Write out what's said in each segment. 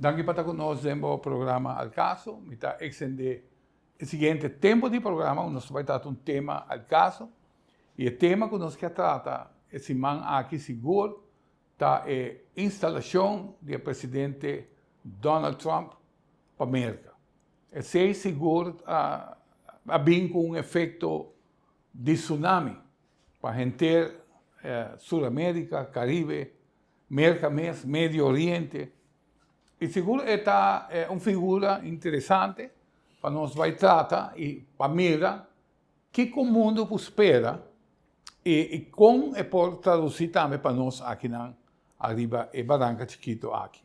Danke para conosco no programa Al Caso. Me está extender o seguinte tempo de programa, nós vai tratar um tema al caso. E o tema que nós queremos tratar, esse man aqui seguro, tá a instalação do presidente Donald Trump para a América. Esse seguro bem com um efeito de tsunami para a gente Sul-América, Caribe, América mesmo, Médio Oriente. E seguro é uma figura interessante para nós vai tratar e para mirar que o mundo espera e como é por traduzir também para nós aqui na arriba e Barranca Chiquito aqui.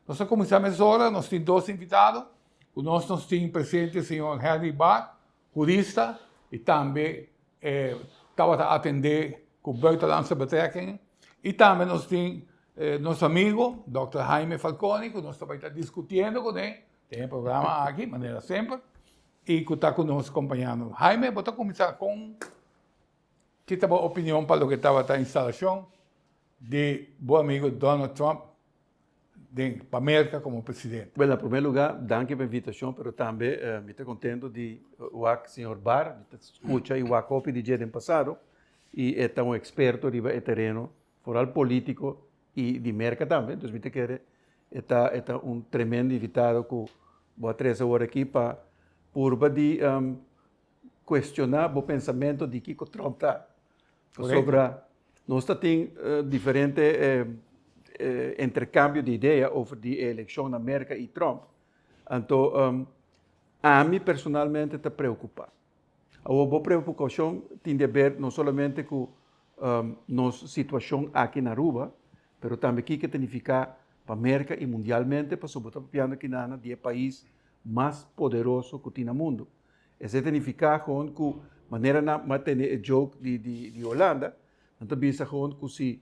Nós começamos agora, nós temos dois invitados. Nós temos presente o senhor Henry Barr, jurista, e também estava a atender com buitenlandse betrekkingen. E também nós temos nosso amigo, Dr. Jaime Falcone, que nós também estamos discutindo com ele. Tem um programa aqui, maneira sempre, e que está conosco acompanhando. Jaime, vou começar com que estava a opinião para o que estava a instalação de bom amigo Donald Trump para a América como presidente. Bueno, em primeiro lugar, danke pela invitação, mas também me estou contente de o senhor Barr, escuta e o copy de dia passado, e é um experto de terreno foral político e de América também, então me quer é um tremendo invitado que vou trazer agora aqui para de questionar o pensamento de que o Trump está sobre nós temos diferente intercâmbio de ideias sobre a eleição na América e Trump. Então, a mim personalmente está preocupado. A boa preocupação tem a ver não somente com nossa situação aqui na Aruba, mas também o que significa para a América e mundialmente, para sobretudo que nada é o país mais poderoso que tem no mundo. Isso significa que a maneira de ter o jogo de Holanda, então bisa que se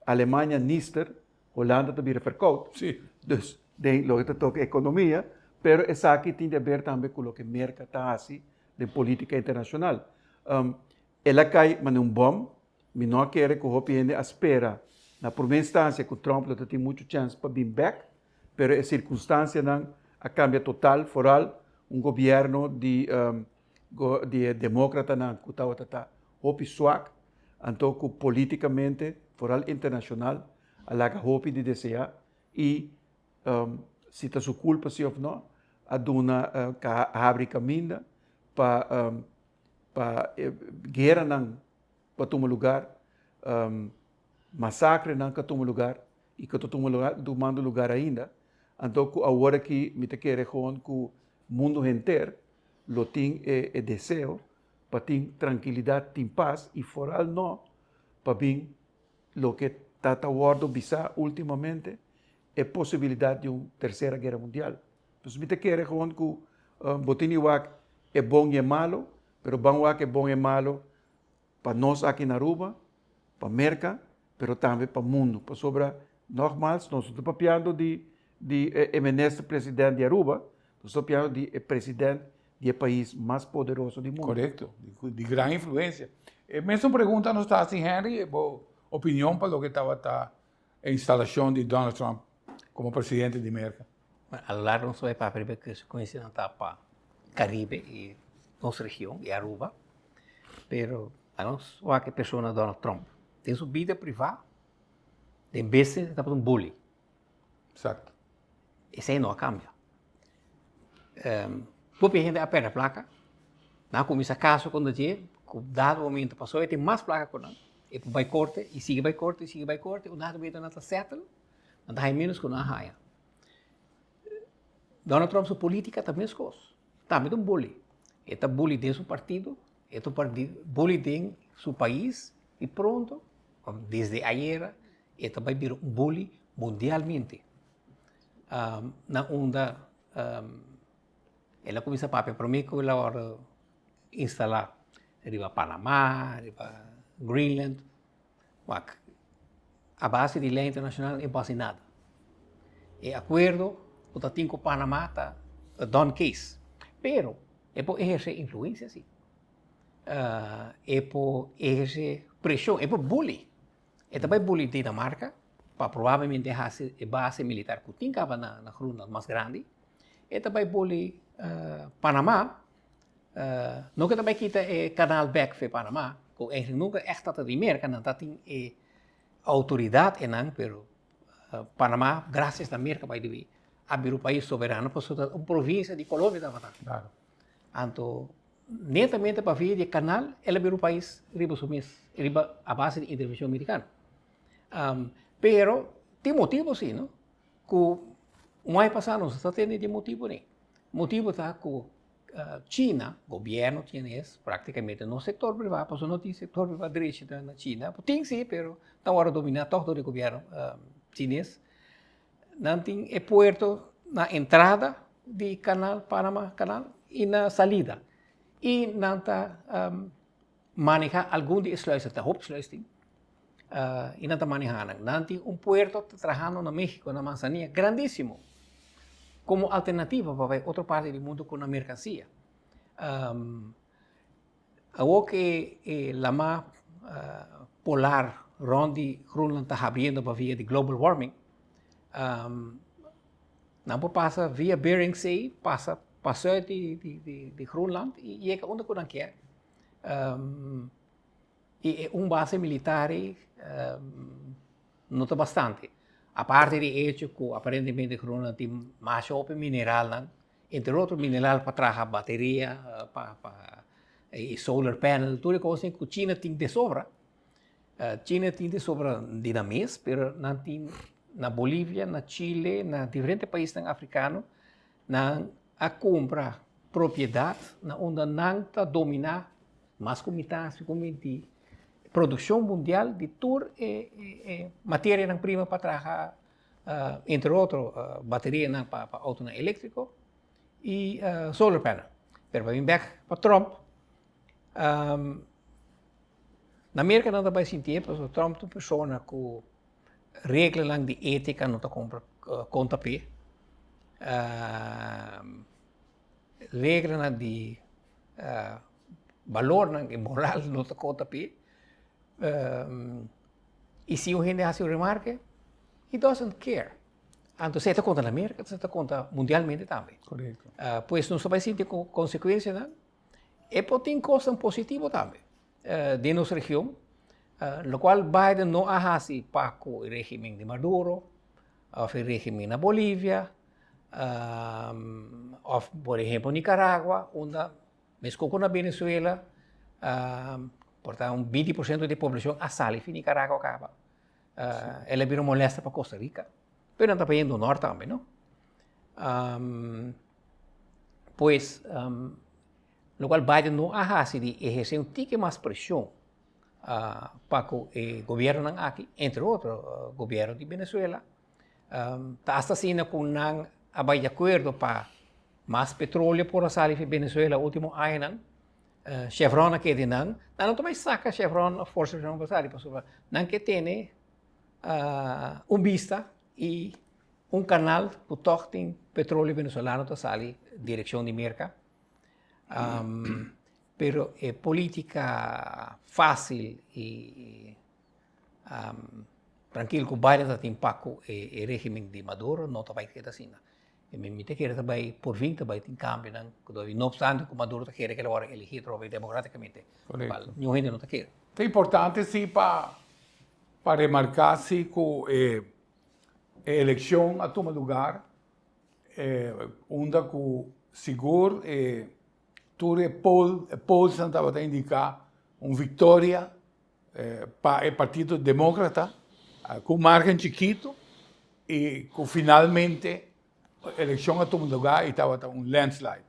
Alemanha nister, Holanda também repercute. Sim. Então, lo que toca economia, mas isso aqui tem a ver também com o que a América está assim de política internacional. Ela cai, mas não bom, mas não quer que o OPN espera. Na primeira instância, que o Trump tem muita chance para vir back, mas a circunstância não a cambia total, foral, governo de demócrata não que está hopi swak, então que politicamente, foral internacional, alaga hopi de desejar e se está sua culpa se ou não, a dona que abre caminho para guerra não para tomar lugar, massacre não para tomar lugar e que tomar lugar, tomando lugar ainda. Então, agora que me te quer que o mundo inteiro lo tem desejo para ter tranquilidade, ter paz e foral não para vir lo que está aguardando bisa ultimamente é a possibilidade de uma terceira guerra mundial. Então, me te quer que o botini wak é bom e é malo, mas bom wak é bom e malo para nós aqui na Aruba, para a América, mas também para o mundo. Para sobre normal, nós estamos papiando de eminente presidente de Aruba, nós estamos papiando de presidente do país mais poderoso do mundo. Correto, de grande influência. Mesma pergunta nos está assim, Henry, opinião para o que estava a instalação de Donald Trump como presidente de América. A largo não só é para a primeira que se conhece para Caribe e nossa região, e Aruba, mas a nós, o que pessoa Donald Trump tem sua vida privada, tem vezes está um bullying. Exato. Isso aí não cambia. Porque a gente aperta a placa, não começa a caso quando dado momento passou, e tem mais placa com nós. E vai corte, e sigue vai corte, e sigue vai corte, o dado momento não está certo, não está menos que não raia. Donald Trump, sua política também é coisa. Também é um bullying. Ele bullying dentro do partido, ele bullying dentro do seu país, e pronto, desde ayer, ele vai vir um bullying mundialmente. Na onda, ela começa a papel para mim que ela vai instalar riba Panamá, riba Greenland, a base de lei internacional é base nada. E acordo o que tem com Panamá está done case, pero é por exercer influência sim, é por exercer pressão, é por bullying. É também bullying de Dinamarca, para provavelmente a base militar que tinha na Groenland mais grande, e também boli Panamá, não que também quita o canal back para Panamá, que eigenlijk nunca echt dat de América não tem autoridade em não, pero Panamá, graças à América, vai vir abrir o país soberano, por uma província de Colômbia da batata. Claro. Então, netamente para ver o canal, ela abrir o país riba a base de intervenção americana. Pero tem motivo sim, não? Que um ano passado não está tendo de motivo nem. Motivo está que China, governo chinês, praticamente no setor privado, porque não tem setor privado direito na China, tem sim, pero está agora dominado todo o governo chinês. Não tem o porto na entrada do canal Panamá canal e na salida. E não está manejar algum de sluizen, está hoofdsluiting. E não está manejando. Não tem porto trabalhando na México, na Manzanilla, grandíssimo, como alternativa para outra parte do mundo com a mercancia. Agora que a mar polar onde Groenland está abrindo para via de global warming, não passa via Bering Sea, passa de Groenland e chega onde não quer. E base militar não está bastante. A parte de hecho que aparentemente Groenland tem mais open mineral, entre outros mineral para trabalhar bateria, e solar panel, tudo coisa que China tem de sobra. China tem de sobra dinamismo, mas não tem na Bolívia, na Chile, na diferentes países africanos, não a compra propriedade, onde não está dominar, mas como está, produção mundial de toda matéria-prima para trabalhar, entre outros, bateria para auto elétrico e solar panel. Pero para vir para Trump, na América não vai sentir, porque Trump é uma pessoa que regras de ética não está conta pé, regras de valor e moral não está conta pé. E se o gente faz uma remarca, he doesn't care. Então, se está conta na América, se está conta mundialmente também. Correto. Pois não só vai sentir consequências, não? E tem coisas positivas também de nossa região, lo qual Biden não hace para o regime de Maduro, ou o regime na Bolívia, ou, por exemplo, Nicarágua, onde, mesmo com a Venezuela, portanto, 20% da população a sale em Nicarágua acaba. Ela virou molesta para Costa Rica, mas não está para o norte também, não? Pois, lo qual Biden não hace de exercer tique mais pressão para o governo aqui, entre outros, o governo de Venezuela, está assassina com não abai de acordo para mais petróleo por a salir em Venezuela último ano, Chevron aqui de não também saca Chevron a força de não salir, não que tem vista e canal que toca petróleo venezuelano para salir direção de mercado. Pero política fácil e tranquilo que Biden tem impacto e regime de Maduro não vai ter assim. E me quer também por 20 vai ter cambio, não obstante que Maduro quer que ele agora elegido democraticamente. Não gente não quer. É importante sim para remarcar sim que a eleição a toma lugar onde que seguro tudo polls estava a indicar uma vitória para o Partido Demócrata com margem chiquito e que finalmente a eleição a tomar lugar e estava landslide.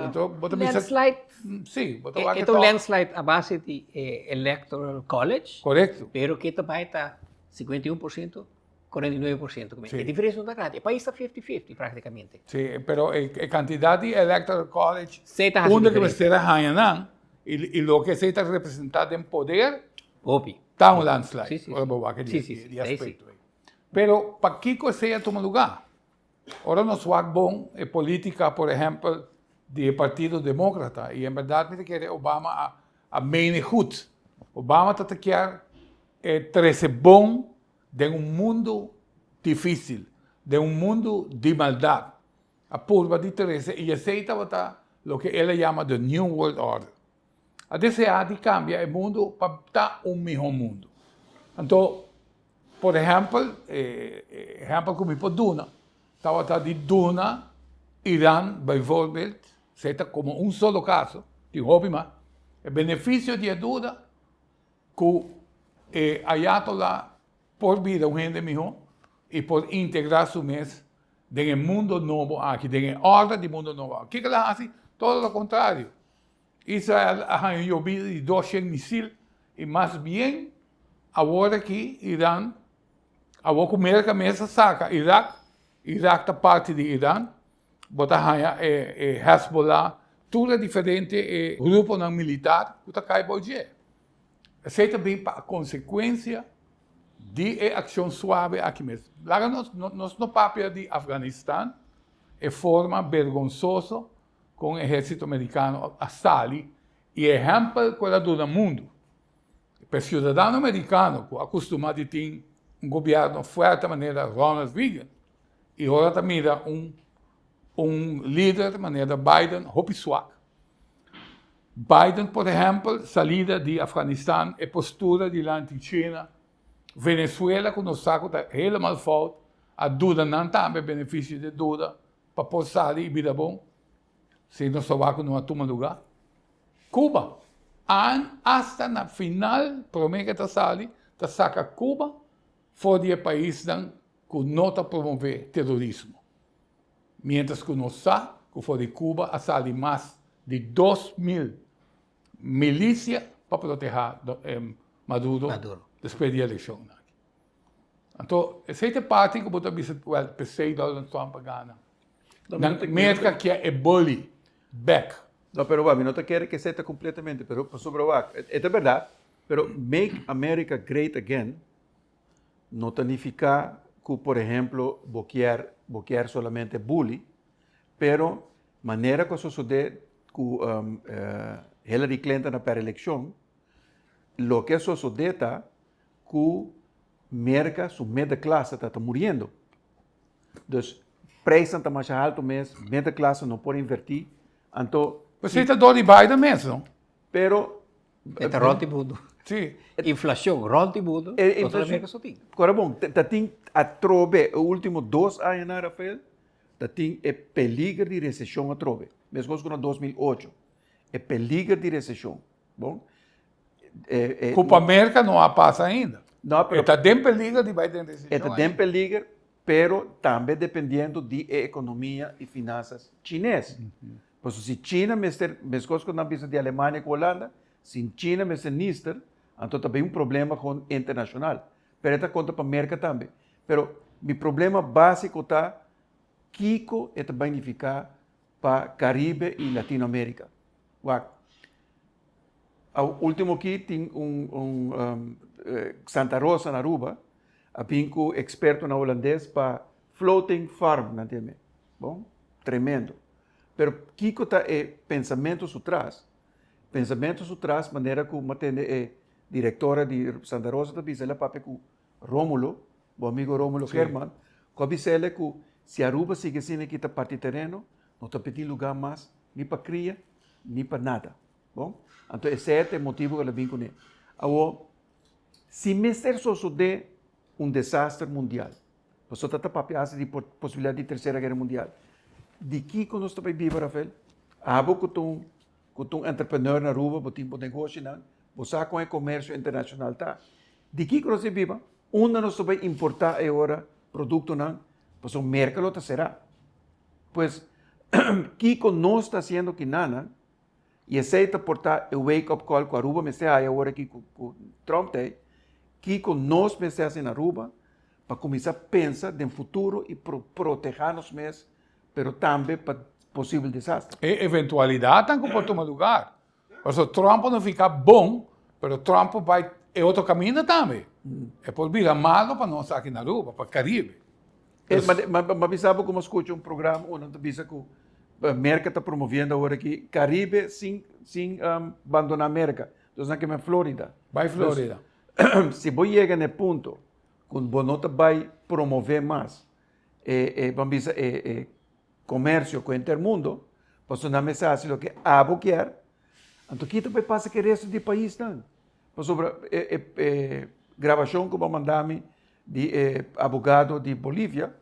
Então, landslide? Sim. É um landslide a base de Electoral College. Correto. Pero que também está 51%, 49%. A diferença não está grande. O país está 50-50 praticamente. Sim, pero a quantidade de Electoral College, onde que você está e o que você está representado em poder, está um landslide. Sim. Aspecto. Pero para que você toma lugar? Ora não é bom a política, por exemplo, do Partido Demócrata. E, em verdade, me quer Obama a meio goed. Obama está quer 13 bom de mundo difícil, de mundo de maldade. A curva de Teresa e aceita botar o que ela chama de New World Order. A desejar de cambiar o mundo para estar melhor mundo. Então, por exemplo, como por Duna. Estava de Duna, Irã, bijvoorbeeld, zeta como solo caso, de Hobima, o benefício de Duna, que Ayatollah por vida gente melhor e por integrar su mês no mundo novo aqui, na ordem do mundo novo. O que ela faz? Todo o contrário. Israel ha llovido de 200 misiles e mais bem, agora que Irã, agora que a América mesmo saca Iraque está parte de Irã, botar Hezbollah, tudo é diferente, grupo não militar, que está cai por dia. Essa é também a consequência de ação suave aqui mesmo. Lá nós no papel de Afeganistão, é forma vergonzosa com o exército americano a sair e exemplo para todo mundo. Para o cidadão americano, acostumado a ter governo forte de maneira Ronald Reagan, e agora também líder de maneira Biden, Hopi Swak. Biden, por exemplo, saída de Afeganistão, e postura de lá em China, Venezuela, que nos saco está helemaal fout, a Duda não tem benefício de Duda, para poder e vida bom, se não sobaco não toma lugar. Cuba, hasta na final, promete que está sali, está saca Cuba, fora do país que não está promover terrorismo. Mientras que não sabe, que fora de Cuba, a sali mais de 2.000 milícias para proteger Maduro. Depois da eleição. Então, essa é a parte que eu vou dizer que o PC Donald Trump ganha. América que é bully, back. Não, pero va, não te quero que seja completamente, pero sobre o é verdade, pero make America great again não significa que, por exemplo, bloquear solamente bully, pero maneira que sucede com Hillary Clinton na eleição, lo que sucede está que América, su media classe está morrendo. Então, preço está mais alto mesmo, media classe não pode invertir. Então, você está dor de Biden mesmo? Pero Está ronti mundo. Sim. Inflação, ronti mundo. Inflação. Agora, bom, tem a trove, os últimos 2 anos, Rafael, tem o peligro de recessão a trove. Mesmo que em 2008. É peligro de recessão. Bom? Copa América não a passa ainda. Não, pero está bem peligro de Biden recessão. Está bem peligro, pero também dependendo de economia e finanças chinesas. Pois se China, mesmo que não precisa de Alemanha com Holanda, se China, nister, então também problema com internacional. Pero esta conta para a América também. Pero meu problema básico está Kiko é beneficiar para Caribe e Latinoamérica. O último aqui tem Santa Rosa, na Aruba, a pinco experto na holandês para floating farm, não entende? Bom, tremendo. Pero Kiko está pensamentos atrás. Pensamentos atrás, maneira que uma diretora de Santa Rosa está dizendo para com Rómulo, o amigo Rómulo Herman, que dizendo que se Aruba sigue sendo aqui está parte terreno, não está pedindo lugar mais, nem para cria, nem para nada. Bom, então esse é o motivo que ela vem com ele. Agora, se Mr. sucede desastre mundial, você está papiando de possibilidade de terceira guerra mundial. De que quando nós estamos vivos, Rafael, abo que um entrepreneur na Aruba, botim por negócio, você com o comércio internacional tá. De que nós estamos vivos, onde nós estamos importar agora produto não, pois o mercado será. Pois, que nós está fazendo que nada, e aceita portar o wake-up call com a Aruba, mas agora aqui com Trump, que nós pensamos na Aruba, para começar a pensar no futuro e proteger-nos mesmos, mas também para possível desastre. E eventualidade tem que pode tomar lugar. Porque Trump não fica bom, mas Trump vai é outro caminho também. É por vir malo para nós aqui na Aruba, para o Caribe. Mas sabe como escuta programa, onde diz que a América está promovendo agora aqui Caribe sem abandonar a América. Então, aqui é Flórida. Vai Flórida. Se você chega nesse ponto, quando bonota vai promover mais vamos dizer, comércio com o intermundo, posso na mensagem que abo quer, então aqui também passa que o resto do país não. Sobre gravação que eu mandar-me de advogado de Bolívia,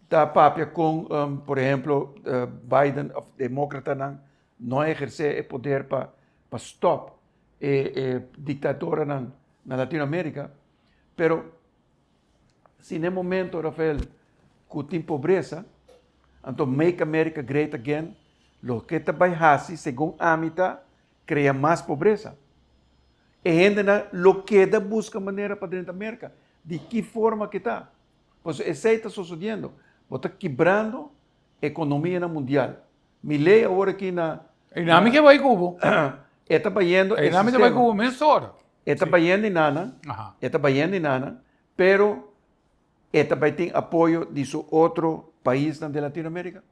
da papia com, por exemplo, Biden, democrata, não exercer o poder para stop ditadura na Latinoamérica, pero se no momento, Rafael, que tem pobreza, então make America great again, lo que está baixando, segundo a mitad, cria mais pobreza. E ainda lo que busca maneira para dentro da América, de que forma que está. Pois isso está sucedendo. Está quebrando a economia mundial. Me leia agora aqui na... E nami que vai Cuba. Está vayendo... E nami que vai Cuba menos hora. Está vayendo em nada. Está vayendo em nada. Pero esta vai ter apoio de seu outro país da Latinoamérica.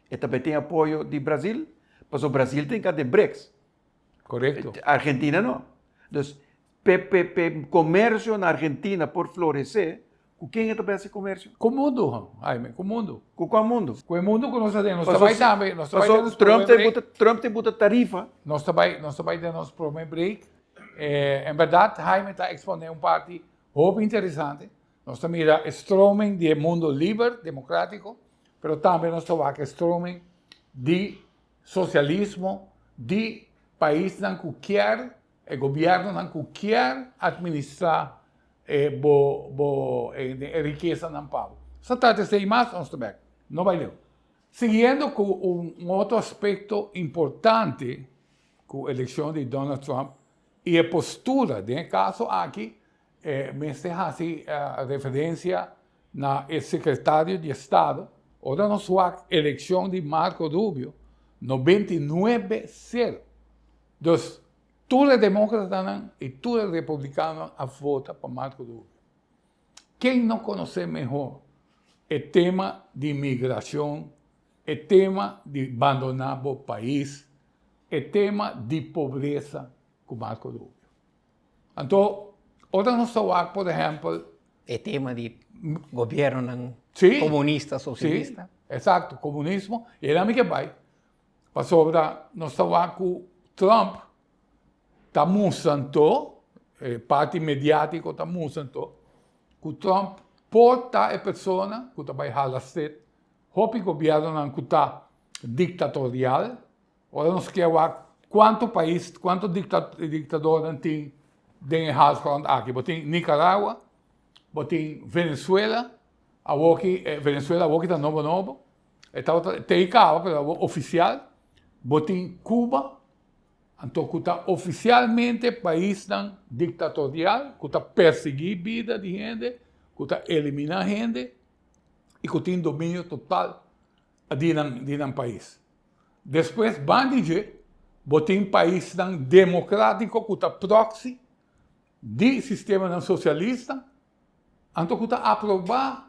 Esta vai ter apoio de Brasil. Pois o Brasil tem que ter BRICS. Correto. Argentina não. Então, comércio na Argentina por florescer, com quem é esse comércio? Com o mundo, Jaime, com o mundo. Com qual mundo? Com o mundo que nós temos. Nós também também. Trump tem muita tarifa. Nós também temos problema break. Em verdade, Jaime está expondo parte muito interessante. Nós também mira stroming de mundo livre, democrático, mas também nós temos stroming de socialismo, de país que quer o governo que quer administrar a riqueza no povo. Só trata de mais, nós também. Não vai ler. Seguindo com outro aspecto importante com a eleição de Donald Trump e a postura, no caso aqui, me hace referência na secretário de Estado, ora na sua eleição de Marco Rubio, 99-0. Então, todos os demócratas e todos os republicanos votam para Marco Rubio. Quem não conhece melhor o tema de imigração, o tema de abandonar o país, o tema de pobreza com Marco Rubio? Então, ora nós estamos, por exemplo... O tema de governo comunista, socialista. Sim, exato, comunismo. E era o que vai. Para sobre, nós estamos com Trump, está mostrando, parte mediática está mostrando, que o Trump porta a pessoa que vai falar o governo que está ditatorial. Ora nós queremos quantos ditadores tem den Hausgrund aqui. Tem Nicarágua, tem Venezuela, Venezuela está novo. Tem oficial, tem Cuba, então que está oficialmente país ditatorial, que está perseguindo vida de gente, que está eliminando gente e que tem domínio total de país. Depois, bandige, tem país democrático que está proxy de sistema socialista, então que está aprovado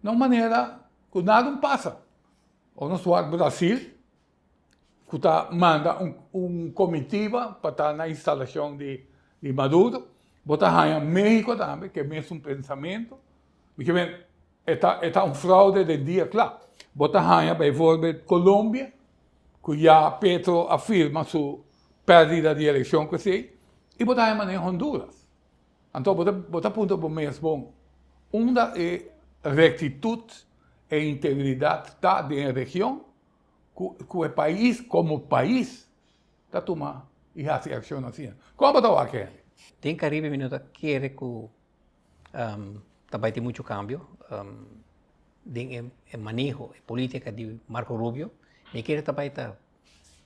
de uma maneira que nada passa. Ou no Brasil, que manda comitiva para estar na instalação de Maduro, está em México também, que é o mesmo pensamento, porque está fraude de dia, claro. Está em, por exemplo, Colômbia, que já Petro afirma sua perda de eleição, que sei, e está em Honduras. Então, você aponta para o mesmo. Uma é rectitude e integridade da região, que o país, como país, está tomando e faz ação assim. Como está aqui? Tem Caribe, minuto, quer que também tem muito cambio em manejo, política de Marco Rubio, e quer também estar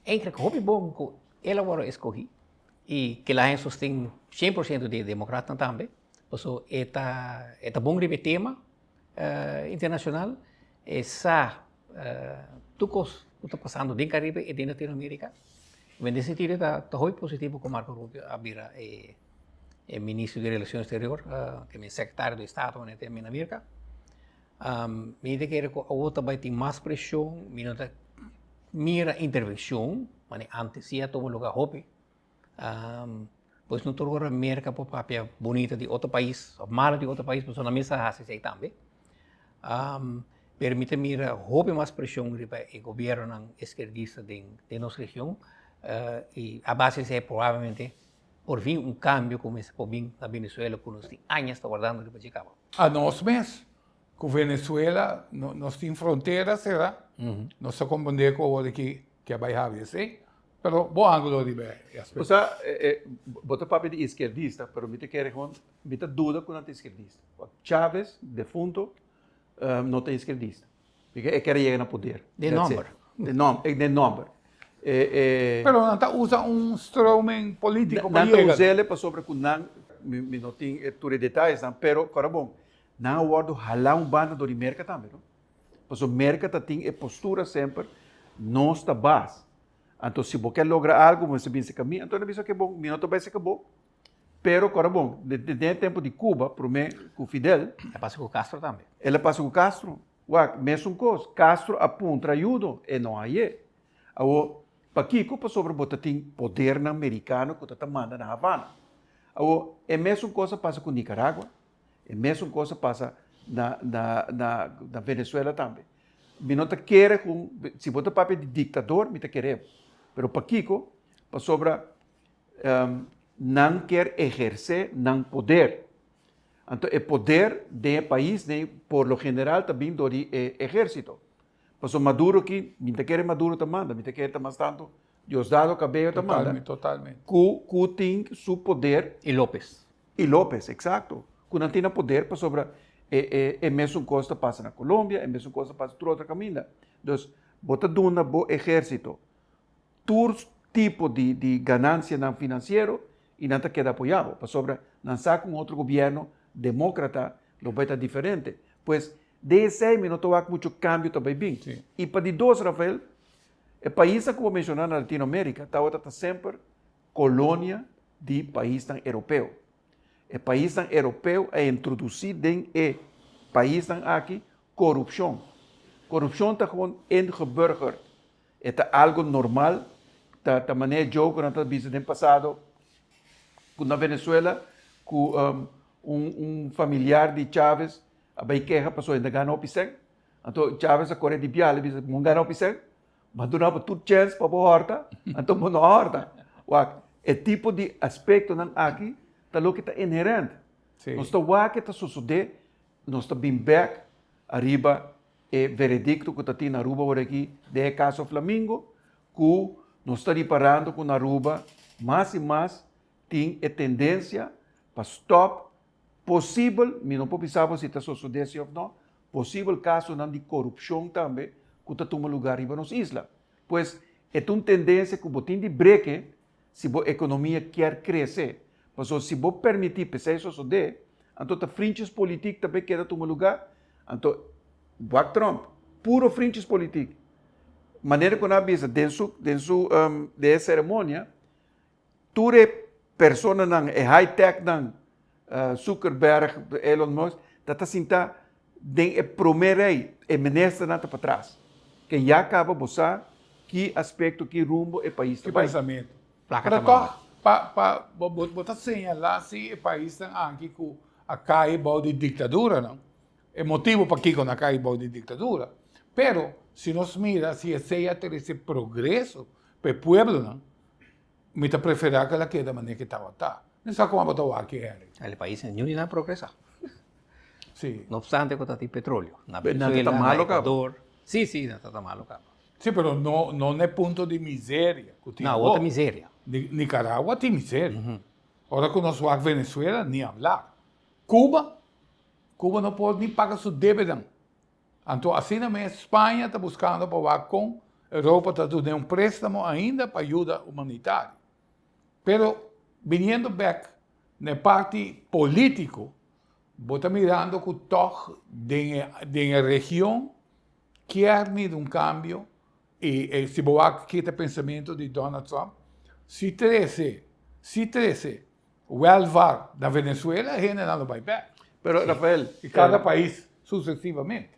entre que é bom que ele agora escolhi, e que lá sustém 100% de democrata também, então é bom de tema internacional, essa tucos que está passando no Caribe e na Latinoamérica, mas nesse sentido está muito positivo com Marco Rubio, a vira ministro de Relações Exteriores, que é secretário de Estado na América. Me diz que a outra vai ter mais pressão, mira intervenção, mas antes ia tomar lugar hopi. Pois não torna a merca para papel bonita de outro país, ou mala de outro país, pois na mesa hace aí também. Permite-me roubar mais pressão para o governo esquerdista de nossa região e a base é provavelmente por vir cambio como esse por vir na Venezuela que nós temos anos está guardando para chegar. A nós mesmos, com Venezuela, nós temos fronteiras, será? Nós se compreender com o que vai haver, sim? Pero bom ângulo de ver. O sea, bota papel de esquerdista, pero me te quer me te dúvida com não esquerdista. Chávez, defunto, não tem esquerdista. Porque quer chegar no poder. De número. De número. Pero não usa instrumento político para chegar. Não chegar. usa para sobre que não tem todos os detalhes, pero cara bom. Não guardo halar banda do mercado também, não? Porque o mercado tem a postura sempre não está base. Então, se você quer lograr algo, você pensa que então não pensa que é bom, minuto vai ser que é bom. Pero, cara bom, desde o tempo de Cuba, para mim, com Fidel, Passa com o Castro também. ele passa com Castro. Mesmo coisa, Castro aponta ajuda e não aí. Agora, para Kiko, para sobre botar tem poder na americano que está manda na Havana. Agora, é mesmo coisa passa com Nicarágua, é mesmo coisa passa na Venezuela também. Minuto quer com, se botar papel de ditador, me te querer. Pero para Kiko, para sobre não quer exercer não poder. Então, o poder do país, por lo general, também do exército. Para o Maduro que, me te quer Maduro também, me te quer também tanto, Diosdado Cabello também. Totalmente. Que tem seu poder. E López. E López, exato. Que não tem poder para sobre a mesma coisa passa na Colômbia, a mesma coisa passa por outra caminho. Então, bota duna bo exército. Todo tipo de ganância não financeiro e não te queda apoiado. Para sobre não saca outro governo demócrata, lo vai estar diferente. Pois, desde aí, não estou muito cambio também bem. Sim. E para de dois, Rafael, o país que vou mencionar na Latinoamérica está sempre colônia de país tão europeu. O país tão europeu é introduzido em país tão aqui corrupção. Corrupção está ingeburgerd. É algo normal. Da maneira jogo que nós estamos vendo no passado, na Venezuela, com familiar de Chávez, a queixa passou ainda ganhou o piseng. Então, Chávez a correr de piada, ele disse, não ganhou o piseng, mas não há tudo chance para a horta, então não há horta. É tipo de aspecto não aqui, tá lo que está inerente. Nós estamos aqui, está sucedendo, nós estamos bem back, arriba, é veredicto que está tendo na Aruba, por aqui, de caso Flamengo, que nós estamos reparando que na Aruba, mais e mais, tem a tendência para stop possível, não pensava se está sucedendo ou não, possível caso de corrupção também, que está tomando lugar em nas islas. Pois é uma tendência que você tem de break se a economia quer crescer. Mas se você permitir que isso suceder, então as frentes políticas também querem tomar lugar. Então, o Trump, puro frentes políticas. Maneira que nós vimos dentro da cerimônia, toda pessoa é high-tech, Zuckerberg, Elon Musk, está sentado em primeiro rei, e ministro não está para trás. Que já acaba de mostrar que aspecto, que rumbo o país Que está. pensamento. Placa Para botar señalar se o país está aqui com a caída de ditadura, não? É motivo para que na caída de ditadura. Pero, se nós mira, se esse ter esse progresso para o povo, não? Me está preferir que ela quede da maneira que estava. Não sabe como botar aqui, Henry. O país não tem progresso. Sim. No obstante, que tem petróleo. Na Não Venezuela, está na malo, Equador. Sim, não está malo, cabo. Sim, mas não é ponto de miséria. Não, outra miséria. Nicarágua tem miséria. Agora que nós vamos a Venezuela, nem falar. Cuba não pode nem pagar sua dívida. Então, assim também, a Espanha está buscando para com a Europa está dando préstamo ainda para ajuda humanitária. Pero, vindo back na parte político, você está mirando que o toque da região quer um cambio e se você quer o pensamento de Donald Trump, se 13 o welfare da Venezuela, a gente não vai back. Pero, Rafael, E cada país sucessivamente.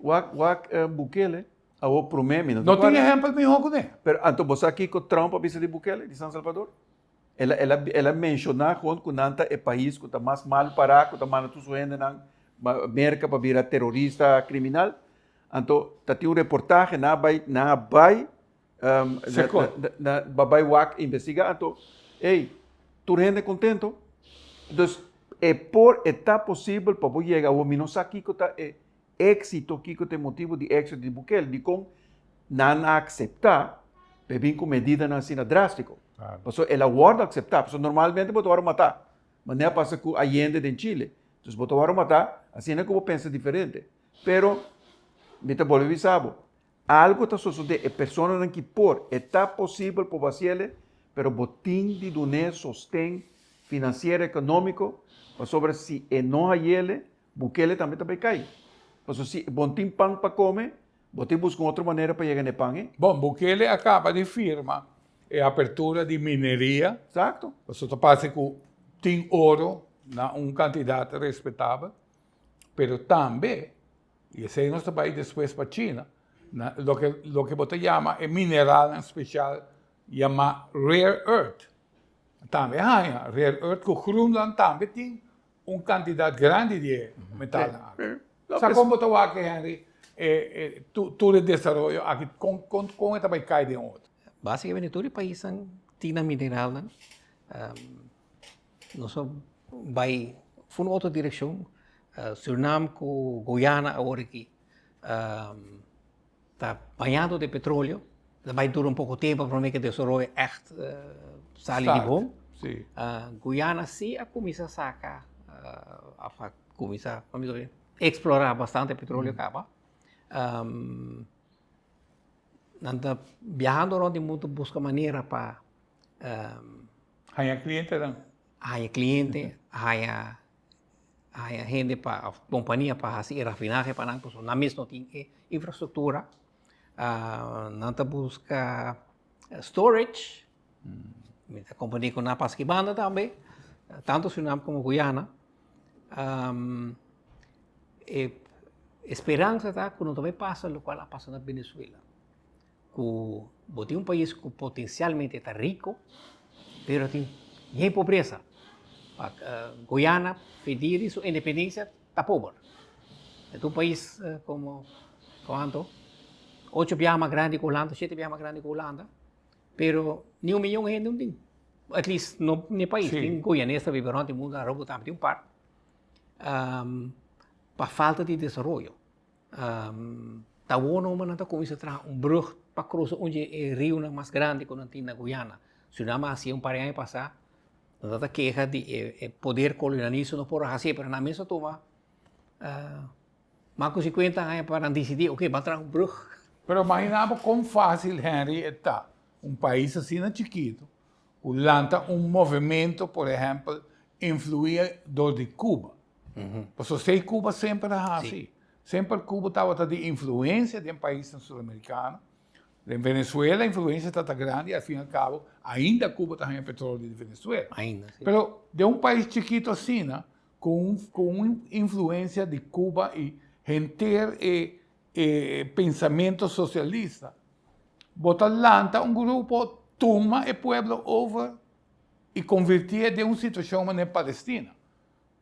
Bukele, o primeiro Não tem exemplo melhor que ele. Pero, então, você aqui com Trump, a vista de Bukele, de São Salvador? ela menciona que nanta é país que está mais mal parado, que está mal tu suende na merca para virar terrorista criminal. Então, tá tem um reportagem na vai vai wak investigar. Então, ei, tu rende contento? Então, é possível para você chegar ao menos aqui que está éxito, que tem motivo de éxito de Bukele, de como não aceitar, bem com medida na cena drástico. Claro. Porque ela guarda aceitar, porque normalmente você vai matar. Mas não passa com Allende em Chile. Então, você vai matar, assim é que você pensa diferente. Pero, me te volvo a algo está sucedendo, é pessoa que por, está possível para você, pero botim de dinheiro sostém financeiro, econômico, mas sobre se não há ele, Bukele também cai. Porque se botim pão para comer, botim busca outra maneira para chegar no pão, hein? Bom, Bukele acaba de firmar a apertura de mineria. Exato. Você passa que tem ouro na quantidade respeitável, mas também, e esse é nosso país depois para a China, lo que você chama é mineral em especial, chama rare earth. Também há rare earth, que o Groenland também tem quantidade grande de metal. Sabe como você vai que, Henry, todo o desenvolvimento aqui, com esta vai cair de outro? Basicamente, todo o país tem mineral, nós vai em outra direção. Suriname com Guiana agora aqui está banhado de petróleo. Vai durar pouco tempo para que o desenvolvimento echt sale de bom. Sim. Guiana sim a começar a sacar, a começar a explorar bastante petróleo acaba. Anda viajando around o mundo busca maneira para Há cliente, não? há cliente, há gente para companhia para fazer rafinagem para não, na mesma tem infraestrutura, nanta busca storage, a companhia com na Pasquibanda também, tanto Suriname como Guiana, esperança tá quando também passa o qual passa na Venezuela, que tem país que potencialmente está rico, pero tem pobreza. Guiana pedir sua independência está pobre. É um país como quanto 8 vezes mais grande que Holanda, 7 vezes mais grande que Holanda, pero nem 1 milhão de gente não tem. At least no país, tem goianesa vivendo no mundo, a também tem par. Para falta de desenvolvimento. Tá bom, mas não está começando a trazer brug para cruzar onde é o rio mais grande que não tem na Guiana. Suriname assim par de anos passar. Não está queixa de poder colonialista não pode fazer, mas na mesma toma, mais de 50 anos para decidir, ok, vai trazer brug. Pero imaginamos quão fácil, Henry, está país assim chiquito, que lança movimento, por exemplo, influir do de Cuba. Porque sei Cuba sempre é assim. Sempre Cuba estava de influência de país sul-americano. Em Venezuela a influência está grande e, ao fim e ao cabo, ainda Cuba está em petróleo de Venezuela. Ainda, sim. Pero de país chiquito assim, com influência de Cuba e gente pensamento socialista, bota lança grupo, toma o pueblo over e convertir de situação na Palestina,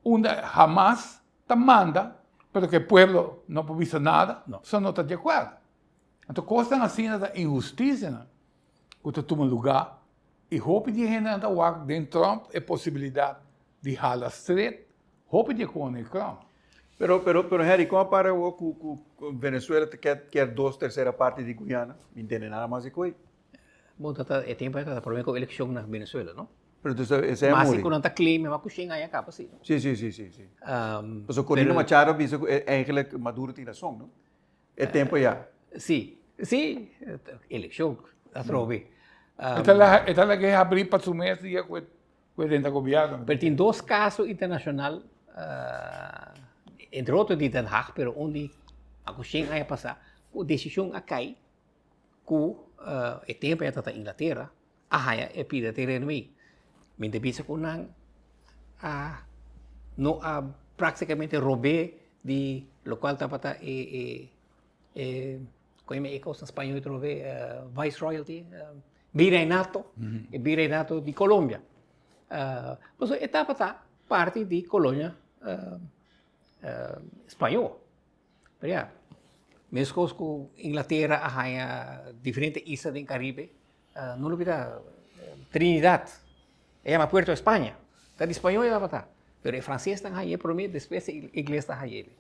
onde jamás te manda, pero que o pueblo não provisa nada, só não está de acordo. Então, costam assim da injustiça, que toma lugar, e roupa de gente anda lá dentro a possibilidade de hala estreito, roupa de conexão. Pero Harry, como para o Venezuela quer 2/3 parte de Guiana, não entende nada mais de coisa. Bom, é tempo para problema com a eleição na Venezuela, não? Pero esse é mas se quando está clima, mas coxinha aí acaba assim. Sim. Mas o Corino Machado diz que é Maduro tem razão, não? É tempo já. Sim, eleição, a trove. Esta é a guerra abrir para o mês e com dentro do governo. Mas tem 2 casos internacionais, entre outros de Den Haag, pero onde a coxinha aí passar, a decisão a cair, que é tempo já está na Inglaterra, a raia é pida terreno. Me debisa com não praticamente roubé de local tapata como é que em espanhol eu trove viceroyalty, virreinato, virreinato de Colômbia. Pues etapa está parte de colônia espanhol. Pero ya, mesmo com Inglaterra, há diferentes islas do Caribe, não olvida Trinidad, é uma Puerto Espanha, está de espanhol e está. Pero o francês está aí, por mim, depois o inglês está aí.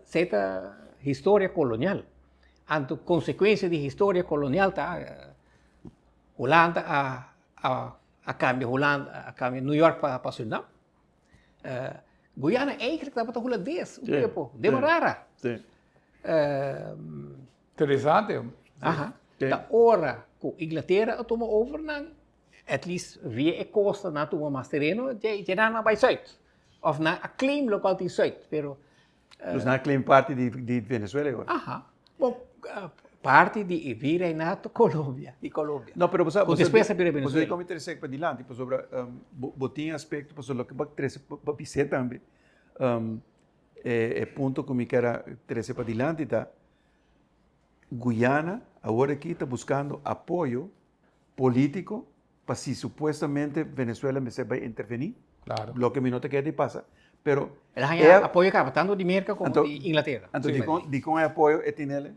Certa história colonial, anto consequência de história colonial tá Holanda a cambio Holanda a cambio New York para Suriname. Guyana eigenlijk estava para holandês, um tempo, demorara. Sim. Interessante. Aha. Da hora com Inglaterra toma over na at least via a costa na toma mais terreno, já na bij Zuid. Of na a claim local de Zuid, pero Dus na claim parte de Venezuela agora. aha. Bom, parte de vira na Colômbia, de Colômbia. Não, pero você depois vira Venezuela. Você como interessante para dilante, por sobre botinha aspecto, por sobre o que vai trazer para pisar também. Ponto que me quer trazer para dilante tá. Guyana agora aqui está buscando apoio político para se supostamente Venezuela me vai intervenir. Claro. Lo que me nota que passa. Pero Ela apoia cá, tanto de América como de Inglaterra. Então, de com apoio é tinele.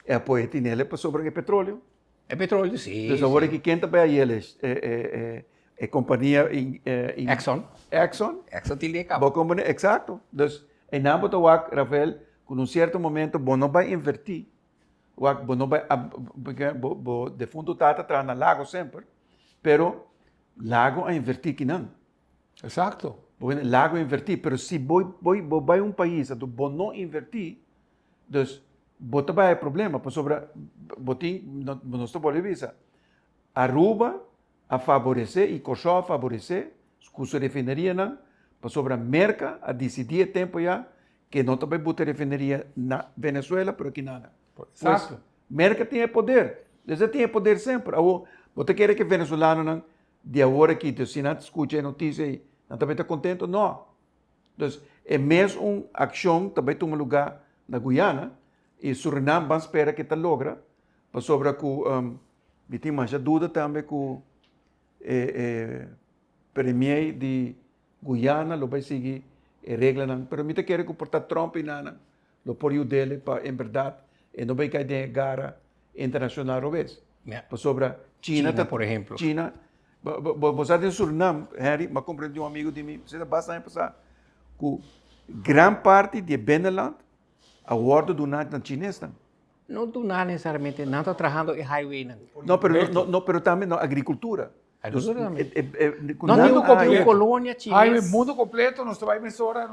É apoio é tinele para sobre o petróleo. É petróleo, sim. Então, agora que quem está para eles é companhia Exxon. Exxon. Exxon tem cá. Boa companhia, exato. Então, em nada do Rafael, com certo momento, bom não vai invertir. Bom não vai, porque de fundo está atrás na lago sempre, pero lago a invertir que não. Exacto. Bueno, lago invertir, pero se vai um país onde bom não invertir, então, bota vai problema, por sobre botim não estou bolivisa. Aruba a favorecer e Cochó a favorecer, se refineria não, por sobre a merca a decidir tempo já que não também botar refineria na Venezuela, pero aqui nada. Exacto. Pues, merca tem poder, eles têm poder sempre. Você quer que venezuelano não de agora aqui, se não escuta a notícia aí, não também está contente? Não. Então, é mesmo uma ação também toma lugar na Guiana e Suriname vai esperar que está logra para sobre com me tem mais dúvida também com premier de Guiana lo vai seguir regra não, pero me te quer que portar Trump e nada, lo por o dele para em verdade e não vai cair de guerra internacional ou vez. Para sobre China, por exemplo. China você tem Suriname, Harry, mas compreendeu um amigo de mim, você basta pensar que grande parte de Beneland a bordo do nada na chinês. Não do nada necessariamente, não está trabalhando em highway. Não, pero também na agricultura. Agricultura também. Não digo como colônia chinesa. Hay el mundo completo, nós vamos agora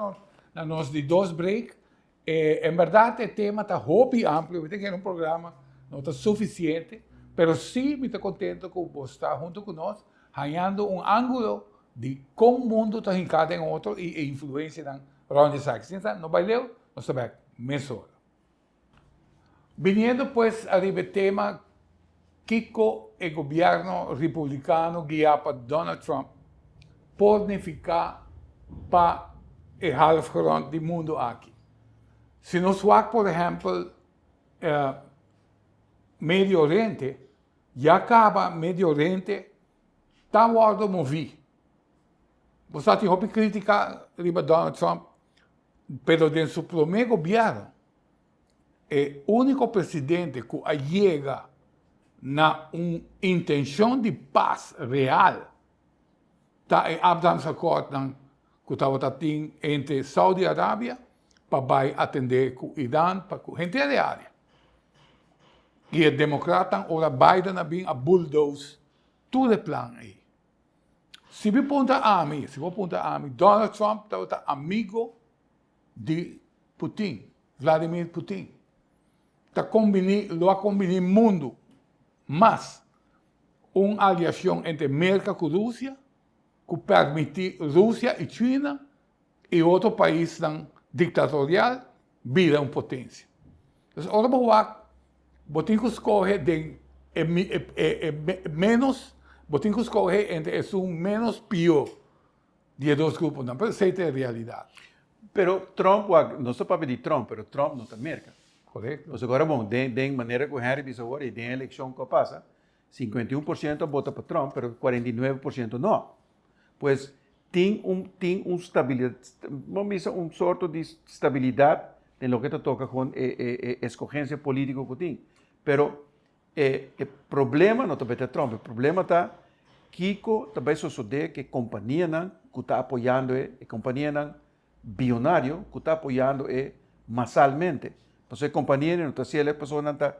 nos de dos break. Em verdade, o tema está hobby amplo, eu tenho que um programa, não está suficiente, mas sim, me estou contente com você estar junto conosco, ganhando ângulo de como o mundo está rincado em outro e influência na onde sai. Então, no baileu, nós estamos mesora. Viniendo pues arriba el tema, Kiko, el gobierno republicano guiado por Donald Trump, planificar para el halfgrond del mundo aquí. Si nos vamos, por ejemplo, Medio Oriente, ya acaba Medio Oriente, está guardo movido. Você tem que criticar Donald Trump, pero de su primer gobierno, el único presidente que llega a una intención de paz real está en Abraham Accord que estaba entre Saudi Arabia para atender con Irán, para gente de área. Y el demócrata ahora Biden a bulldoze todo el plan ahí. Si me apunta a mí, Donald Trump está amigo de Putin, Vladimir Putin. Lo ha combinado el mundo, más una aliación entre América y Rusia, que permite Rusia y China y otros países dictatorial vida en potencia. Entonces, ahora vamos a escoger de menos, vamos a escoger entre un menos peor de dos grupos, no, pero esa es la realidad. Pero Trump, não só para pedir Trump, pero Trump não está América. Correto. Mas agora, bom, de maneira que o Harry diz agora, e de eleição que passa, 51% vota para Trump, pero 49% no. Pues tem estabilidade, vamos dizer, sorto de estabilidade em lo que te toca com escolhência política que tem. Pero o problema não está Trump, o problema está Kiko também sucede que companhia que está apoiando a companhia bilionário que está apoiando massalmente. Então, a companhia não está sendo a pessoa não está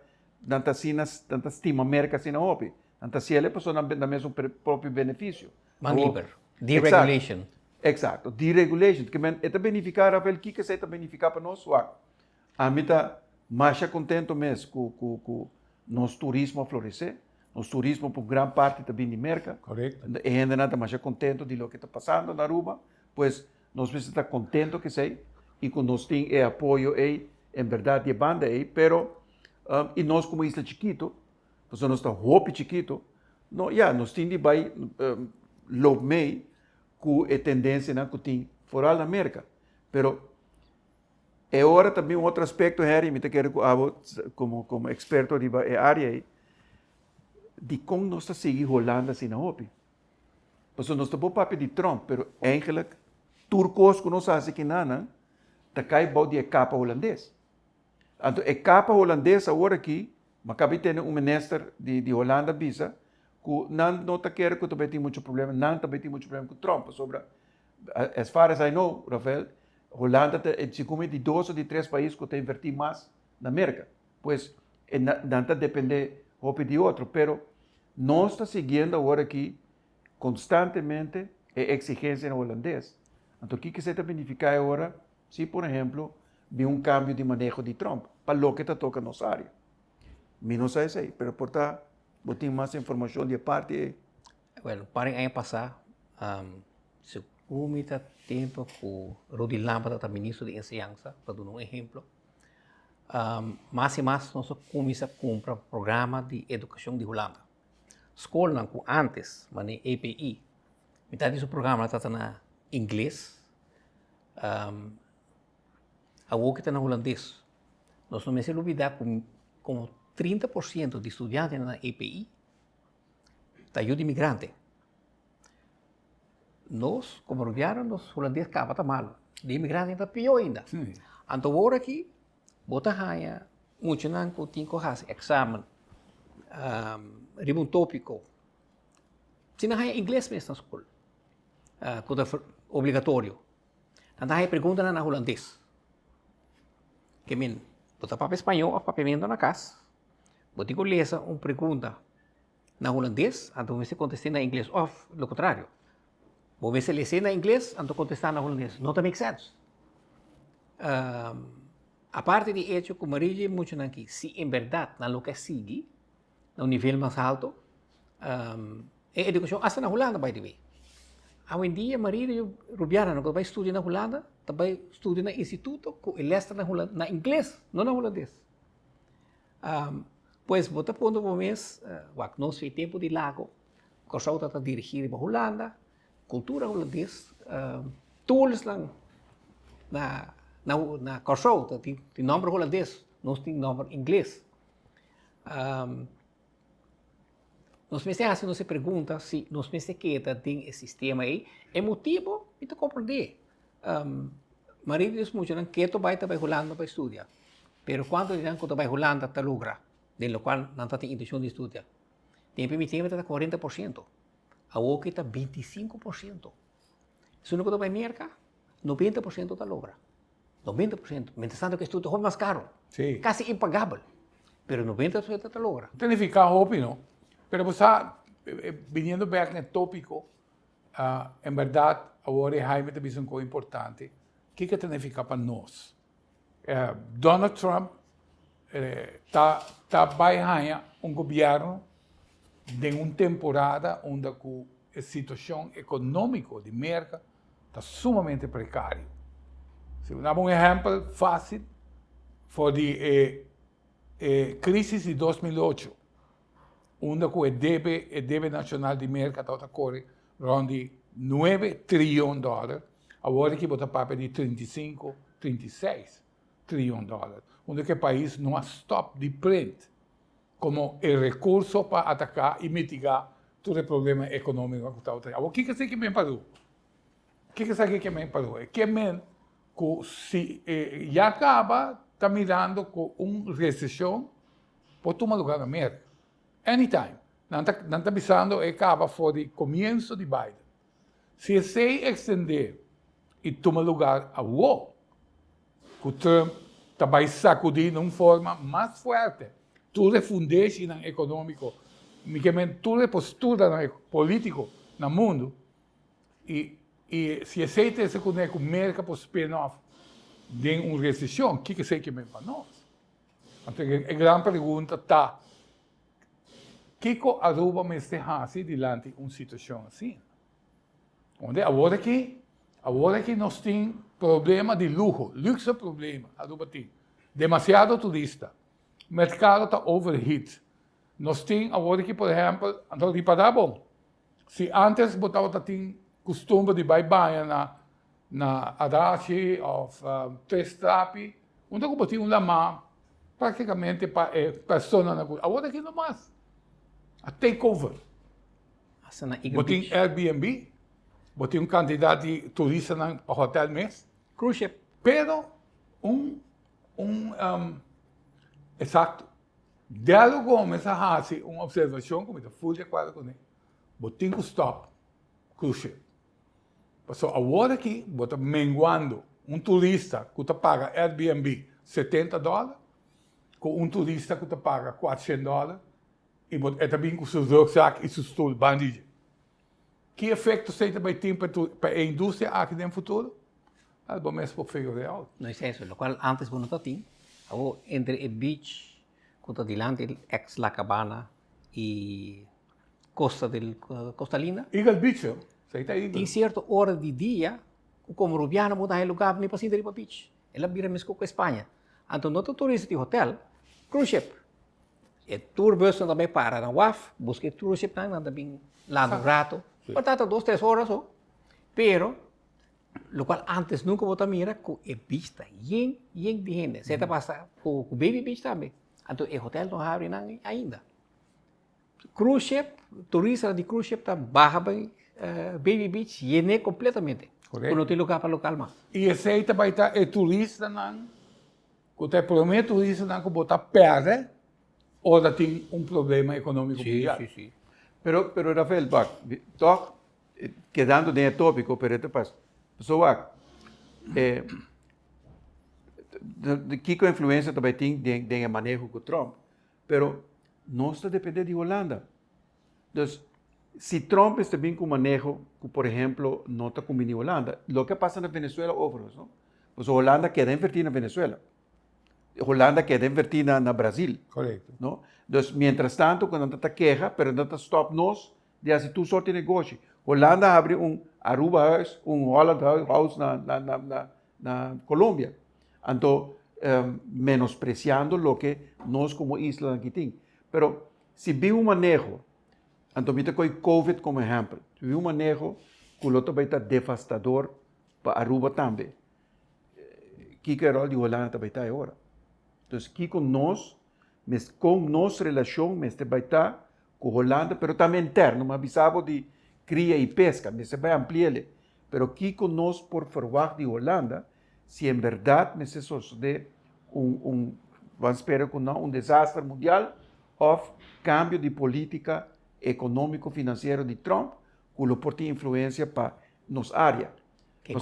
estima América assim não opi, não está sendo a pessoa não mesmo próprio benefício. Manliber, deregulation. Exato, deregulation, que é beneficiar a que se está beneficiar para nós, a mim está mais contento mesmo com nosso turismo a florescer, nosso turismo por grande parte também de América. Correto. E ainda não está mais contento de lo que está passando na Aruba, pois nós estamos contentos que sei e que nós temos apoio aí, em verdade, de banda aí, pero e nós como isla chiquito, nós estamos hope chiquito, nós temos de vai lobmei com a tendência que tem fora da América, pero é hora também outro aspecto, Harry, me quero como experto de área aí, de como nós estamos seguindo Holanda assim na hope. Pois nós estamos papel de Trump, pero eigenlijk turcos que nós fazemos aqui na tá cai bom de capa holandês. Então, a capa holandesa agora aqui, mas acabei tendo ministro de Holanda visa que não tá querendo que também tem muito problema, não também tem muito problema com Trump sobre as far as I know, Rafael, Holanda é como de 2 ou de 3 países que tem invertir mais na América. Pois não tá depender de outro, pero nós está seguindo agora aqui constantemente a exigência no holandês. Então, o que se está beneficiando agora, se, por exemplo, vi cambio de manejo de Trump, para lo que está toca nossa área. Menos a isso aí, pero por estar, vou ter mais informação de parte. Bueno, para ano passado, se comita tempo com Rodi Lambda, o ministro de Enseñanza, para dar um exemplo, mais e mais nós começamos a comprar programa de educação de Holanda. Escola que antes, mas na EPI, metade do programa está na inglês, a outra está na holandês. Nós não me olvidar como 30% de estudantes na EPI está de imigrante. Nós, como rodearam, os holandeses acabam tá mal. De imigrante está pior ainda. Sim. Então, agora aqui, bota raia, muito não que tem que fazer exame, um tópico. Se não é inglês mesmo na escola, que é obrigatório. Então, aí pergunta na holandês. Que men, bota papel espanhol ou papel mendo na casa. Bota que lesa uma pergunta na holandês, então você contesta na inglês, ou o contrário. Você lê na inglês, então contestar na holandês. Não make sense. A parte de hecho, como Maria muito aqui, se em verdade na lo que sigue, no nível mais alto, a educação hasta na Holanda, by the way. Hoje em dia, Maria Rubiana, quando vai estudar na Holanda, também estuda no instituto, que ele está na inglês, não na holandês. Pois, bota pondo o mês, nós fez tempo de lago, o Kosovo está dirigido para a Holanda, cultura holandesa, tools na Kosovo, tem nome holandês, nós tem nome inglês. Nós pensamos, se pergunta se nós pensamos que tem esse sistema aí, é motivo de compreender. Maria diz muito, que tu vai para Holanda para estudar. Mas quando dizem que tu vai Holanda, tu logra, de lo qual não tem intenção de estudar. Tem permitido está 40%. A outra está 25%. Se não tu vai América, 90% está logra. 90%. Mientras tanto que estuda é mais caro. Sí. Casi impagável. Pero 90% está logra. Tem que ficar hope, não? Pero você, viniendo back no tópico, em verdade, agora Jaime tem uma coisa importante. O que tem que ficar para nós? Donald Trump está baixando governo de uma temporada onde a situação econômica de América está sumamente precária. Se dá um exemplo fácil, foi a crise de 2008. Onde o débito nacional de América está correndo de $9 trilhões, agora que está para de 35, 36 trilhões, onde o país não há stop de print. como el recurso para atacar y mitigar todo el problema económico que está teniendo. ¿Qué es que me paró? ¿Qué es que me paró? Es que si ya acaba, está mirando con una recesión por tomar lugar na América. Anytime. Não está avisando que acaba por o começo de Biden. Se se extender e tomar lugar a o Trump vai sacudir de uma forma mais forte todo o fundamento econômico, toda a postura política no mundo, e se aceita se conecta com a América para spin-off de uma recessão, o que sei que vem para nós? Então, a grande pergunta está, o que Aruba me está diante de uma situação assim? Onde agora que nós temos problema de luxo problema, Aruba tem. Demasiado turista, o mercado está overheat. Nós temos agora que, por exemplo, então reparar bom, se antes botava tinha costume de banho na Arashi ou Trestrapi, onde eu botei lama praticamente para pessoa na rua. Agora que não mais. A takeover. Botei Airbnb, botei quantidade de turistas no hotel mês. Cruise ship. Pero exato. Diálogo Gomes a fazer uma observação como eu fui de acordo com ele. Botei que stop cruise ship. Passou agora que bota menguando turista que paga Airbnb $70, com turista que paga $400 e também com seus rucksack e seus tools bandage. Que efeito você também tem para a indústria aqui no futuro? Algo mesmo por feio real. No es eso, lo cual antes bueno tatín, hago entre el beach, contra delante, ex La Cabana y Costa Linda. Eagle Beach, você está aí. Tem certa hora de dia, como rubiano mudar el lugar, nem para ir para beach. Ela vira mesmo com a Espanha. Então, no turista de hotel, cruise ship. E tour bus também para na WAF, busca cruise ship também lá no rato. Portanto, 2-3 horas, pero lo cual antes nunca vota mira com a vista yen de gente. Você está passando com o Baby Beach também. Então, o hotel não abre ainda. Cruise ship, turista de cruise ship está barra Baby Beach, yen completamente. Correto. Não tem lugar para local mais. E esse aí vai estar o turista, que o primeiro turista que botar perde, ou tem problema econômico mundial. Sim. Pero Rafael, toch, quedando en el tópico, pero este pasa. So, que influência também tem manejo com Trump, pero nós dependemos de Holanda. Então, se Trump está bem com manejo, por exemplo, não está com a Holanda, o que passa na Venezuela, outros, não? Pues Holanda quer invertir na Venezuela. Holanda quer invertir na Brasil. Correto. Não? Então, mientras tanto, quando está queja, pero não está stop nós de fazer tu sorte de negócio. Holanda abre Aruba House, Holland House na Colômbia. Então, menospreciando o que nós como isla aqui temos. Pero, se viu manejo, então, me com COVID como exemplo, se viu manejo, que o outro vai estar devastador para Aruba também. Que é o rol de Holanda também está agora. Então, aqui com nossa relação, vai estar com Holanda, mas também interno, mas avisava de cria e pesca, mas se vai ampliar. Mas aqui com nós, por favor, de Holanda, se em verdade se suceder vamos esperar que não, desastre mundial, ou cambio de política econômico-financeira de Trump, que pode ter influência para nossa área. Que o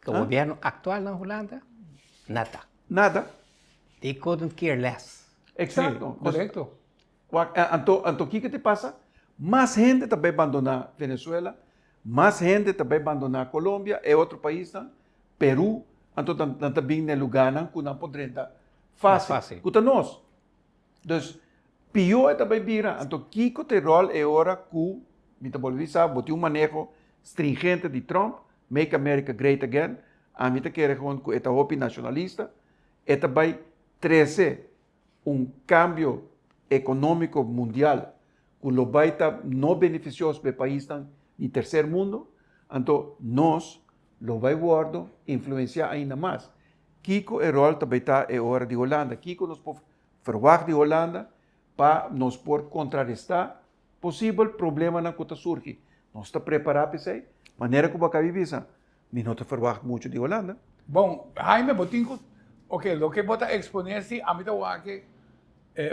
governo atual na Holanda, nada. They couldn't care less. Exato. Sí, correcto. Então, o que te passa? Mais gente também abandonar Venezuela, mais gente também abandonar Colômbia, é outro país, Peru, então também no lugar que não poderia estar fácil. Kuta nós. Então, pior também vira. Então, que te rol é hora que, me bolivisa, botou manejo stringente de Trump, Make America Great Again, a mim quer que esta hopi nacionalista, esta vai trazer cambio econômico mundial que lo vai estar não beneficioso para o país no terceiro mundo, então nós lo vai guardar influenciar ainda mais. Kiko é rol também está é hora de Holanda. Kiko nos pode falar de Holanda para nós por contrarrestar possível problema na que surge. Nós está preparado para isso. Maneira como acaba de dizer, me não te verwacht muito de Holanda. Bom, Jaime, botinco, ok, lo que bota exponer-se, a mim tá que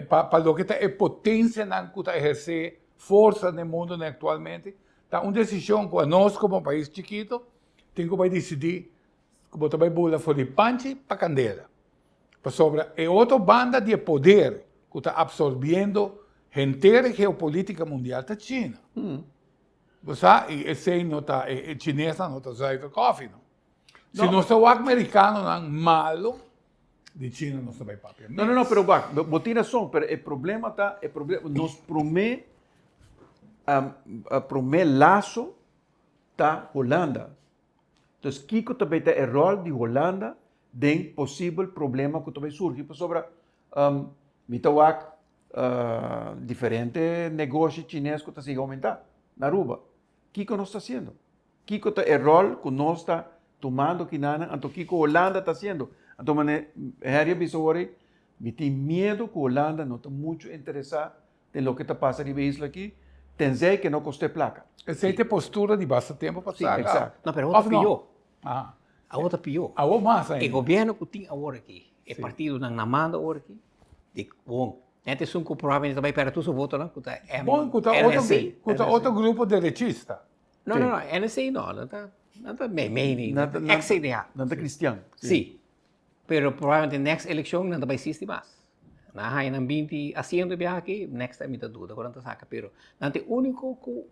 para lo que está a potência na que está exercer força no mundo né, atualmente, tá uma decisão que nós como país chiquito tem que decidir como também bula for de panche para candela. Para sobre é outra banda de poder que está absorvendo a inteira geopolítica mundial da China. Você sabe, e esse não está, chinesa não está saindo coffee, não. Se não está o americano não malo, de China não vai papel. Não, pero botina razão, pero o problema tá, nós promete laço tá Holanda. Então, Kiko também tem o rol de Holanda de possível problema que também surge sobre mitawak diferente negócio chinês que está se aumentar na Aruba. Kiko não está fazendo. Kiko tem o rol que nós está tomando aqui na, então Kiko Holanda está fazendo. Então, Harry Bisowari, me tem medo que a Holanda não está muito interessada em o que está passando na isla aqui. Tem que não custe placa. Essa é a postura de bastante tempo para sacar. Exato. Não, pero a outra pior. Ah. A outra pior. A outra mais ainda. O governo que tem agora aqui, o partido não manda agora aqui, de bom. Não são que provavelmente também para tu voto, não? Bom, que outro grupo derechista. Não, NSI não está bem, ex-CDA. Não está cristiano. Sim. Pero provavelmente next election não vai existir mais. Na hay ng 20 haciendo viaje aqui, next time ita duda, ko nanta saka. Pero nante único ko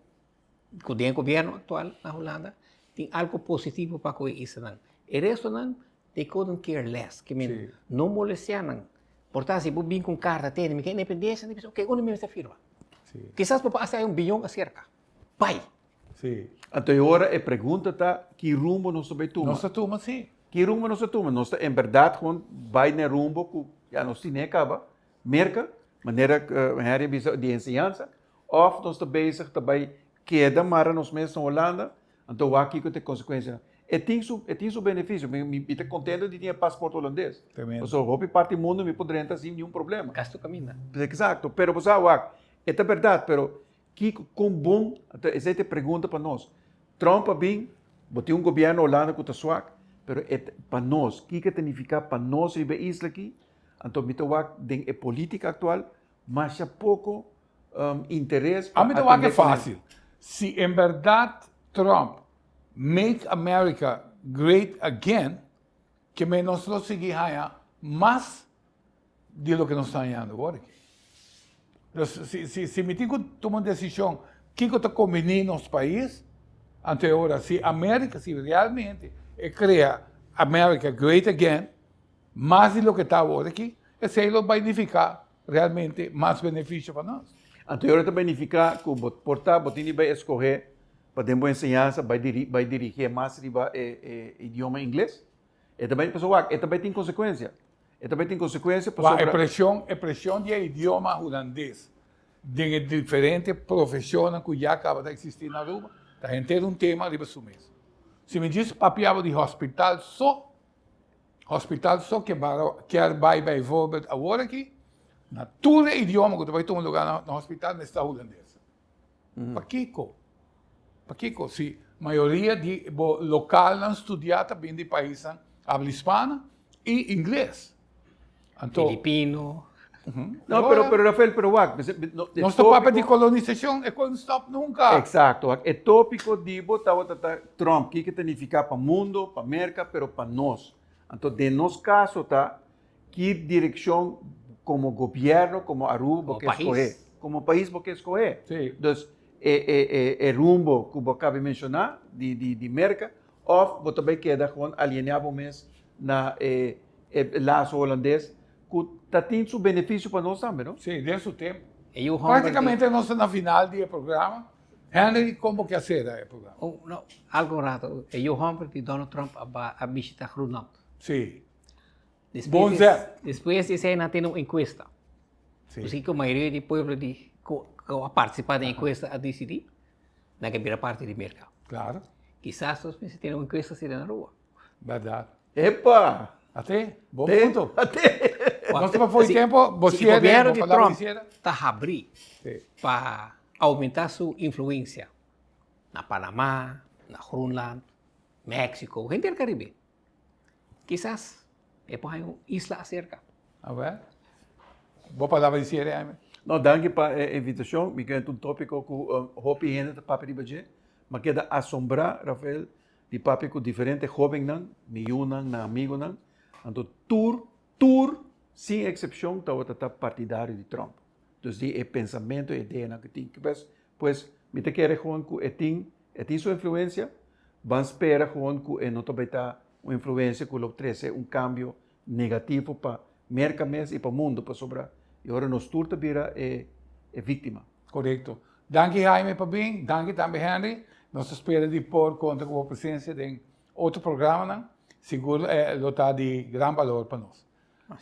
den governo atual na Holanda tem algo positivo para ko isa nang. E resto nang they couldn't care less. Que men não molestia nang. Portanto, se bubin com carta tem, me que independência, nem pensa, okay, uno mesmo está firma. Quizás para passar um bilhão acerca. Pai. Sim. Então agora a pergunta tá que rumo nós vai tomar? Nós tomamos sim. Que rumo nós tomamos? Nós em verdade gewoon vai no rumo que já nós nem acaba, merca, maneira de ensinança, ou nós está bezig também queda mara nós mesmos na Holanda, então aqui que tem consequência. E tem seu benefício, me está contente de ter passaporte holandês. Mas o hopi parte do mundo me poderia estar sem nenhum problema. Gasto caminha. Exato, pero você sabe, é verdade, pero que com bom, essa é a pergunta para nós. Trump bem, botou um governo holanda que está suave, pero para nós, o que significa para nós viver isla aqui? Então, me toca den a política atual, mas há pouco interesse. A mim toca é fácil. Se em verdade Trump make America great again, que nós não seguir mais de lo que nós estamos ganhando agora. Se me tem que tomar uma decisão, o que está combinando nos países, até agora, se a América, se realmente cria America great again, mais de lo que está agora aqui, esse aí vai significar realmente mais benefício para nós. Então, agora vai significar que o portal vai escolher para ter uma ensinança, vai dirigir mais o idioma inglês. E também, pessoal, também tem consequência. A pressão de idioma holandês, de diferentes profissões que já acabam de existir na Aruba, está inteiro um tema de isso. Se me diz papiava de hospital só que vai bijvoorbeeld agora aqui, na todo idioma que tu vai ter um lugar no hospital, não está holandês. Para Kiko, se a maioria de local não estudia também de país habla hispana e inglês. Então, filipino. Não, pero Rafael, nosso papel de colonização é quando stop nunca. Exato. É tópico de botar Trump, que significa para o mundo, para a América, pero para nós. Então, de nosso caso, que direção como governo, como Aruba, que escolher? Como país, que escolher? Sim. Então, é rumbo que eu acabei de mencionar, de América, ou você também queda com alienado mesmo na laço holandês, que está tendo seu benefício para nós também, não? Sim, desse tempo. Praticamente nós estamos na final do programa. Henry, como que fazer o programa? Não, algo rato. Eu Humbert e Donald Trump a visitar Grunland. Sim. Depois disso aí, nós temos uma encuesta. Assim que a maioria do povo que a participar da encuesta a decidir, na que vira parte do mercado. Claro. Quizás nós temos uma encuesta assim na rua. Verdade. Epa! Até? Bom ponto. Até! Nós foi Se- tempo, se você o governo de vou falar Trump você. está abrir Sim. para aumentar sua influência na Panamá, na Groenland, México, gente do Caribe. Quizás é para uma isla cerca. A ver? Vou falar você, Jaime. No, danke para a invitação. Me quero um tópico com hopi gente de papi de baje. Me queda assombrar, Rafael, de papi com diferentes jovens nan, miúnan, na amigo nan. Então, tour, sem exceção, está partidário de Trump. Então, é pensamento, é ideia que tem. Pois, me te quero gewoon que tem sua influência, vamos esperar gewoon que não vai estar uma influência que lo trazer um cambio negativo para mercados e para o mundo, para sobrar. E agora nós tour vira é vítima. Correto. Danke, Jaime, para bem. Danke também, Henry. Nós esperamos de por conta com a presença de outro programa, né? Seguro, lo está de grande valor para nós.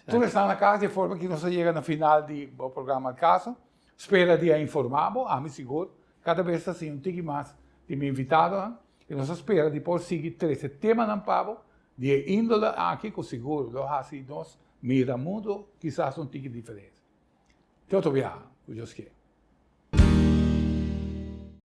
Tu está na casa de forma que nós chegamos no final do programa do caso. Espera de informar, a mim seguro. Cada vez assim, um tique mais de me invitado, né? E nós esperamos de por seguir esse tema não pavo, de índole aqui com seguro. Lo assim, nós mira mundo, quizás um tique diferente. Te outro viaje, que eu quero.